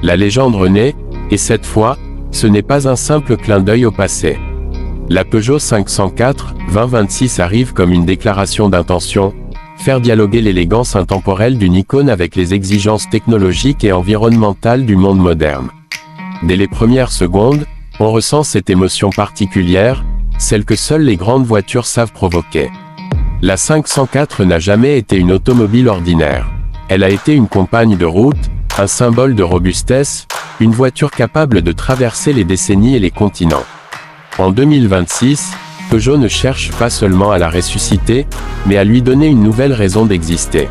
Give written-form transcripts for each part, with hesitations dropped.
La légende renaît, et cette fois, ce n'est pas un simple clin d'œil au passé. La Peugeot 504 2026 arrive comme une déclaration d'intention, faire dialoguer l'élégance intemporelle d'une icône avec les exigences technologiques et environnementales du monde moderne. Dès les premières secondes, on ressent cette émotion particulière, celle que seules les grandes voitures savent provoquer. La 504 n'a jamais été une automobile ordinaire. Elle a été une compagne de route, un symbole de robustesse, une voiture capable de traverser les décennies et les continents. En 2026, Peugeot ne cherche pas seulement à la ressusciter, mais à lui donner une nouvelle raison d'exister.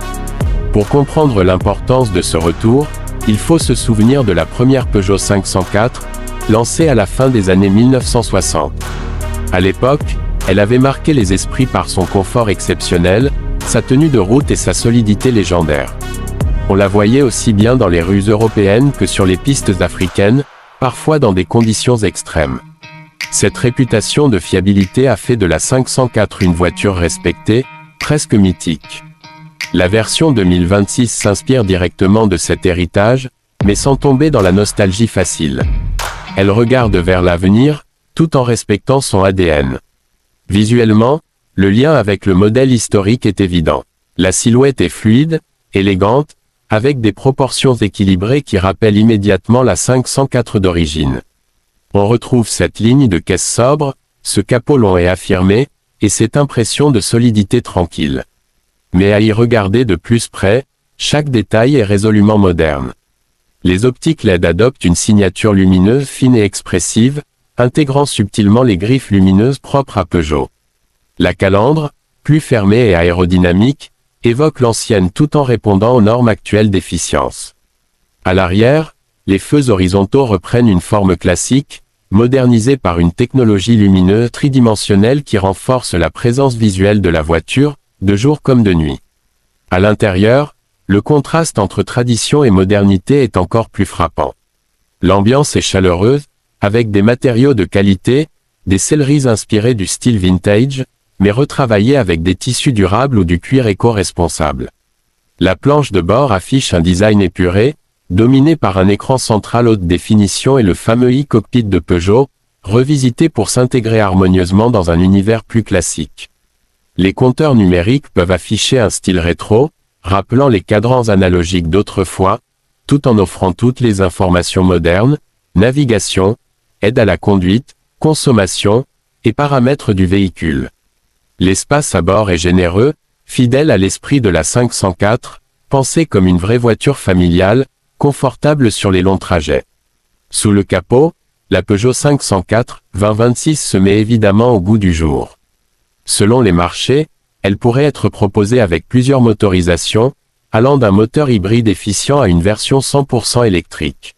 Pour comprendre l'importance de ce retour, il faut se souvenir de la première Peugeot 504, lancée à la fin des années 1960. À l'époque, elle avait marqué les esprits par son confort exceptionnel, sa tenue de route et sa solidité légendaire. On la voyait aussi bien dans les rues européennes que sur les pistes africaines, parfois dans des conditions extrêmes. Cette réputation de fiabilité a fait de la 504 une voiture respectée, presque mythique. La version 2026 s'inspire directement de cet héritage, mais sans tomber dans la nostalgie facile. Elle regarde vers l'avenir, tout en respectant son ADN. Visuellement, le lien avec le modèle historique est évident. La silhouette est fluide, élégante, avec des proportions équilibrées qui rappellent immédiatement la 504 d'origine. On retrouve cette ligne de caisse sobre, ce capot long et affirmé, et cette impression de solidité tranquille. Mais à y regarder de plus près, chaque détail est résolument moderne. Les optiques LED adoptent une signature lumineuse fine et expressive, intégrant subtilement les griffes lumineuses propres à Peugeot. La calandre, plus fermée et aérodynamique, évoque l'ancienne tout en répondant aux normes actuelles d'efficience. À l'arrière, les feux horizontaux reprennent une forme classique, modernisée par une technologie lumineuse tridimensionnelle qui renforce la présence visuelle de la voiture, de jour comme de nuit. À l'intérieur, le contraste entre tradition et modernité est encore plus frappant. L'ambiance est chaleureuse, avec des matériaux de qualité, des selleries inspirées du style vintage, mais retravaillées avec des tissus durables ou du cuir éco-responsable. La planche de bord affiche un design épuré, dominé par un écran central haute définition et le fameux e-cockpit de Peugeot, revisité pour s'intégrer harmonieusement dans un univers plus classique. Les compteurs numériques peuvent afficher un style rétro, rappelant les cadrans analogiques d'autrefois, tout en offrant toutes les informations modernes, navigation, aide à la conduite, consommation, et paramètres du véhicule. L'espace à bord est généreux, fidèle à l'esprit de la 504, pensée comme une vraie voiture familiale, confortable sur les longs trajets. Sous le capot, la Peugeot 504 2026 se met évidemment au goût du jour. Selon les marchés, elle pourrait être proposée avec plusieurs motorisations, allant d'un moteur hybride efficient à une version 100% électrique.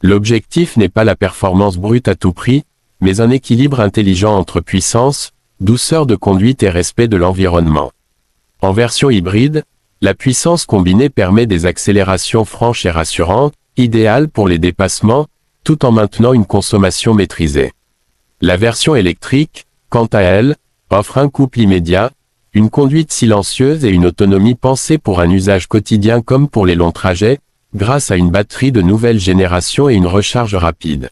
L'objectif n'est pas la performance brute à tout prix, mais un équilibre intelligent entre puissance, douceur de conduite et respect de l'environnement. En version hybride, la puissance combinée permet des accélérations franches et rassurantes, idéales pour les dépassements, tout en maintenant une consommation maîtrisée. La version électrique, quant à elle, offre un couple immédiat, une conduite silencieuse et une autonomie pensée pour un usage quotidien comme pour les longs trajets, grâce à une batterie de nouvelle génération et une recharge rapide.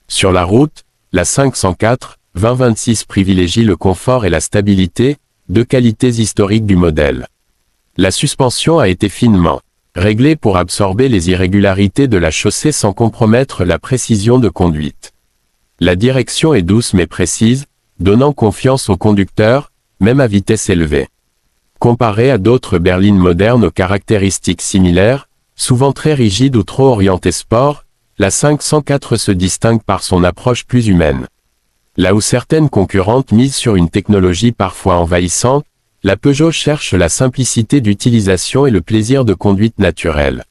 Sur la route, la 504 2026 privilégie le confort et la stabilité, deux qualités historiques du modèle. La suspension a été finement réglée pour absorber les irrégularités de la chaussée sans compromettre la précision de conduite. La direction est douce mais précise, donnant confiance au conducteur, même à vitesse élevée. Comparée à d'autres berlines modernes aux caractéristiques similaires, souvent très rigides ou trop orientées sport, la 504 se distingue par son approche plus humaine. Là où certaines concurrentes misent sur une technologie parfois envahissante, la Peugeot cherche la simplicité d'utilisation et le plaisir de conduite naturelle.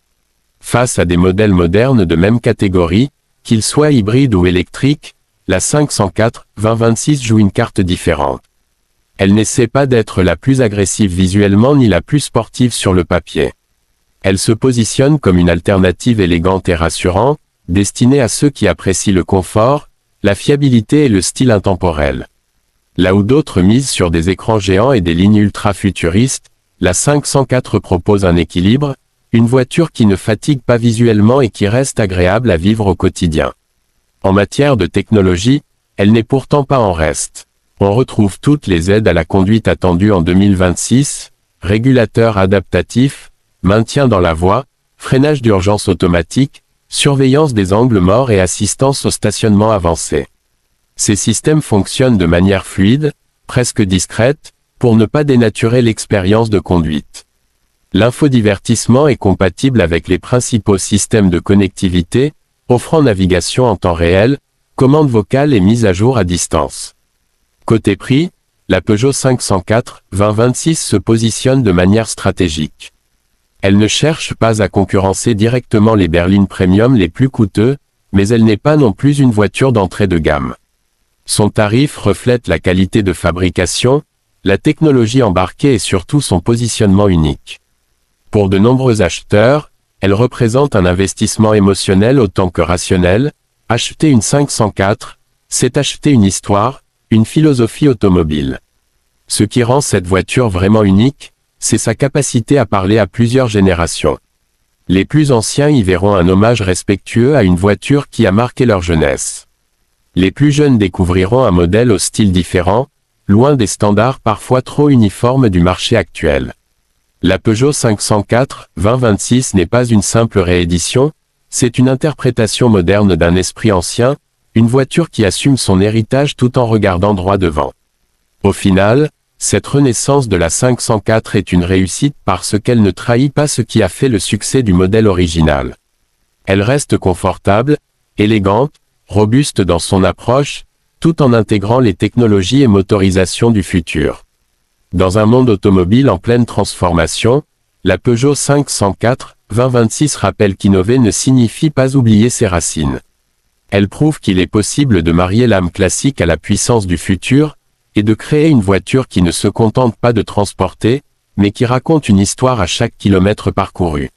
Face à des modèles modernes de même catégorie, qu'ils soient hybrides ou électriques, la 504 2026 joue une carte différente. Elle n'essaie pas d'être la plus agressive visuellement ni la plus sportive sur le papier. Elle se positionne comme une alternative élégante et rassurante, destinée à ceux qui apprécient le confort, la fiabilité et le style intemporel. Là où d'autres misent sur des écrans géants et des lignes ultra-futuristes, la 504 propose un équilibre, Une voiture qui ne fatigue pas visuellement et qui reste agréable à vivre au quotidien. En matière de technologie, elle n'est pourtant pas en reste. On retrouve toutes les aides à la conduite attendues en 2026, régulateur adaptatif, maintien dans la voie, freinage d'urgence automatique, surveillance des angles morts et assistance au stationnement avancé. Ces systèmes fonctionnent de manière fluide, presque discrète, pour ne pas dénaturer l'expérience de conduite. L'infodivertissement est compatible avec les principaux systèmes de connectivité, offrant navigation en temps réel, commande vocale et mise à jour à distance. Côté prix, la Peugeot 504 2026 se positionne de manière stratégique. Elle ne cherche pas à concurrencer directement les berlines premium les plus coûteux, mais elle n'est pas non plus une voiture d'entrée de gamme. Son tarif reflète la qualité de fabrication, la technologie embarquée et surtout son positionnement unique. Pour de nombreux acheteurs, elle représente un investissement émotionnel autant que rationnel. Acheter une 504, c'est acheter une histoire, une philosophie automobile. Ce qui rend cette voiture vraiment unique, c'est sa capacité à parler à plusieurs générations. Les plus anciens y verront un hommage respectueux à une voiture qui a marqué leur jeunesse. Les plus jeunes découvriront un modèle au style différent, loin des standards parfois trop uniformes du marché actuel. La Peugeot 504 2026 n'est pas une simple réédition, c'est une interprétation moderne d'un esprit ancien, une voiture qui assume son héritage tout en regardant droit devant. Au final, cette renaissance de la 504 est une réussite parce qu'elle ne trahit pas ce qui a fait le succès du modèle original. Elle reste confortable, élégante, robuste dans son approche, tout en intégrant les technologies et motorisations du futur. Dans un monde automobile en pleine transformation, la Peugeot 504 2026 rappelle qu'innover ne signifie pas oublier ses racines. Elle prouve qu'il est possible de marier l'âme classique à la puissance du futur, et de créer une voiture qui ne se contente pas de transporter, mais qui raconte une histoire à chaque kilomètre parcouru.